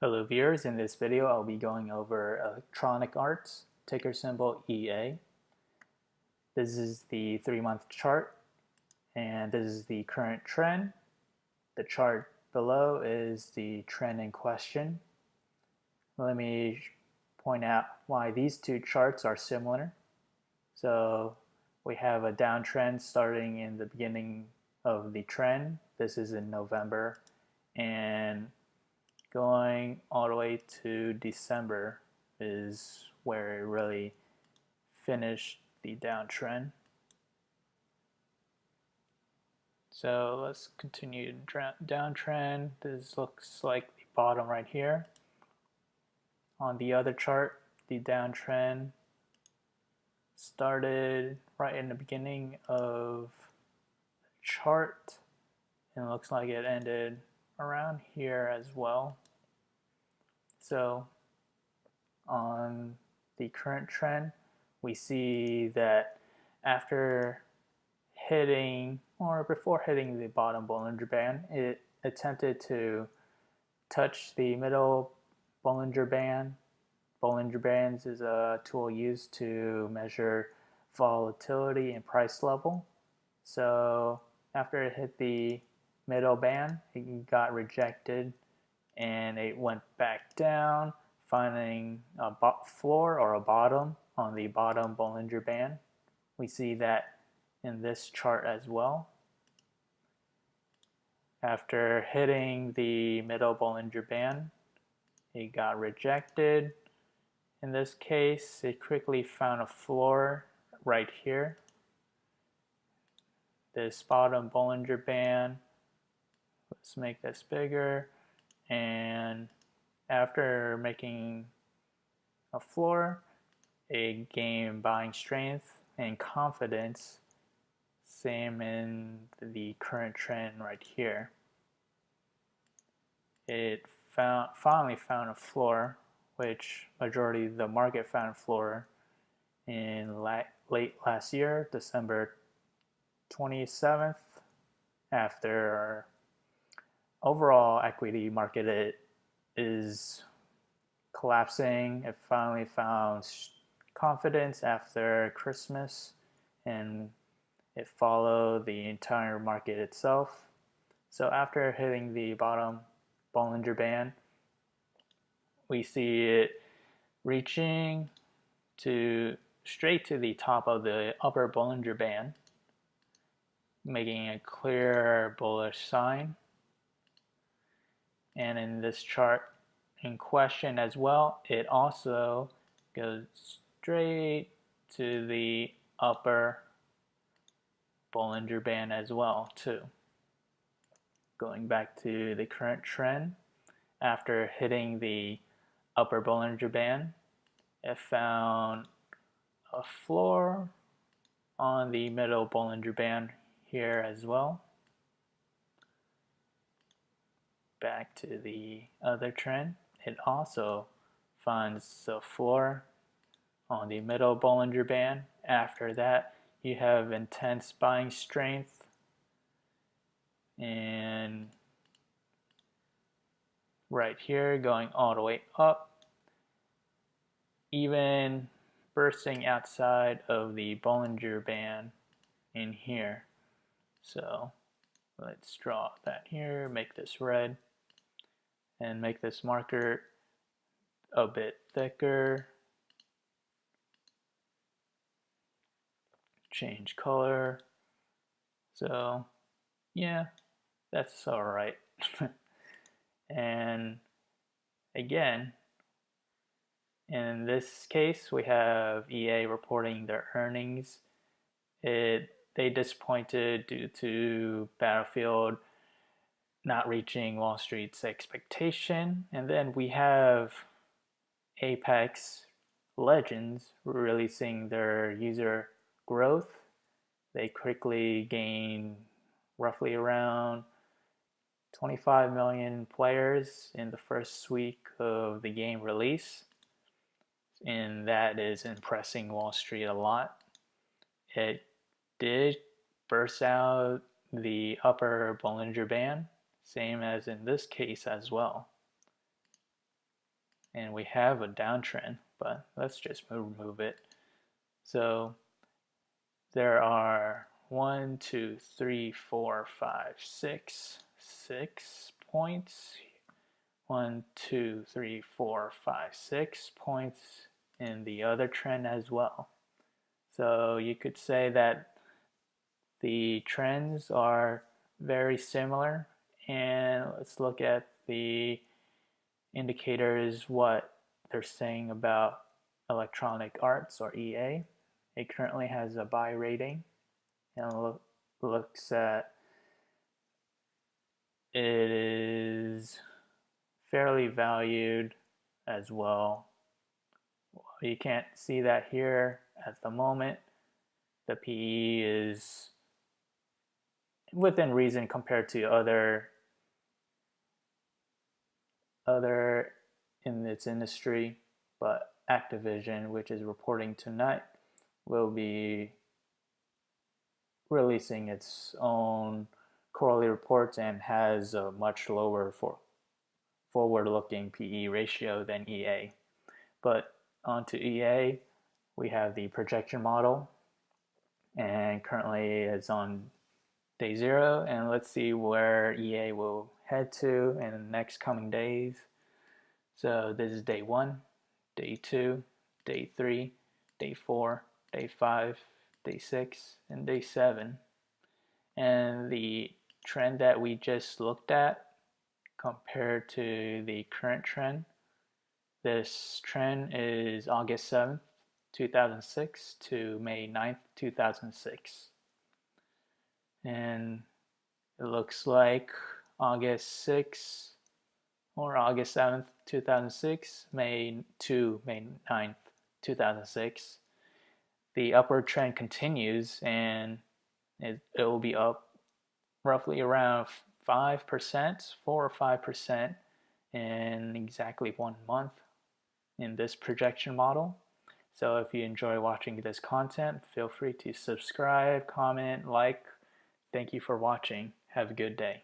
Hello viewers, in this video I'll be going over Electronic Arts, ticker symbol EA. This is the 3-month chart and this is the current trend. The chart below is the trend in question. Let me point out why these two charts are similar. So we have a downtrend starting in the beginning of the trend. This is in November, and going all the way to December is where it really finished the downtrend. So let's continue downtrend. This looks like the bottom right here. On the other chart, the downtrend started right in the beginning of the chart and it looks like it ended around here as well. So on the current trend, we see that after hitting, or before hitting the bottom Bollinger Band, it attempted to touch the middle Bollinger Band. Bollinger Bands is a tool used to measure volatility and price level. So after it hit the middle band, it got rejected and it went back down, finding a floor or a bottom on the bottom Bollinger Band. We see that in this chart as well. After hitting the middle Bollinger Band, it got rejected. In this case, it quickly found a floor right here. This bottom Bollinger Band, let's make this bigger, and after making a floor, it gained buying strength and confidence, same in the current trend right here. It finally found a floor, which majority of the market found a floor in late last year, December 27th, after our overall equity market is collapsing. It finally found confidence after Christmas and it followed the entire market itself. So after hitting the bottom Bollinger Band, we see it reaching straight to the top of the upper Bollinger Band, making a clear bullish sign. And in this chart in question as well, it also goes straight to the upper Bollinger Band as well too. Going back to the current trend, after hitting the upper Bollinger Band, it found a floor on the middle Bollinger Band here as well. Back to the other trend, it also finds a floor on the middle Bollinger Band. After that, you have intense buying strength and right here going all the way up, even bursting outside of the Bollinger Band in here. So let's draw that here, make this red, and make this marker a bit thicker. Change color. So yeah, that's all right. And again, in this case, we have EA reporting their earnings. They disappointed due to Battlefield not reaching Wall Street's expectation. And then we have Apex Legends releasing their user growth. They quickly gained roughly around 25 million players in the first week of the game release, and that is impressing Wall Street a lot. It did burst out the upper Bollinger Band, same as in this case as well. and we have a downtrend, but let's just remove it. So there are 1, 2, 3, 4, 5, 6 points. 1, 2, 3, 4, 5, 6 points in the other trend as well. So you could say that the trends are very similar, and let's look at the indicators, what they're saying about Electronic Arts or EA. It currently has a buy rating, and looks at it is fairly valued as well. You can't see that here at the moment. The PE is within reason compared to other in its industry, but Activision, which is reporting tonight, will be releasing its own quarterly reports and has a much lower forward-looking PE ratio than EA. But onto EA, we have the projection model, and currently it's on day 0, and let's see where EA will head to in the next coming days. So this is day 1, day 2, day 3, day 4, day 5, day 6, and day 7. And the trend that we just looked at compared to the current trend, this trend is August 7th, 2006 to May 9th, 2006. And it looks like August 6th or August 7th, 2006, May 9th, 2006. The upward trend continues, and it will be up roughly around 5%, 4 or 5% in exactly 1 month in this projection model. So if you enjoy watching this content, feel free to subscribe, comment, like. Thank you for watching. Have a good day.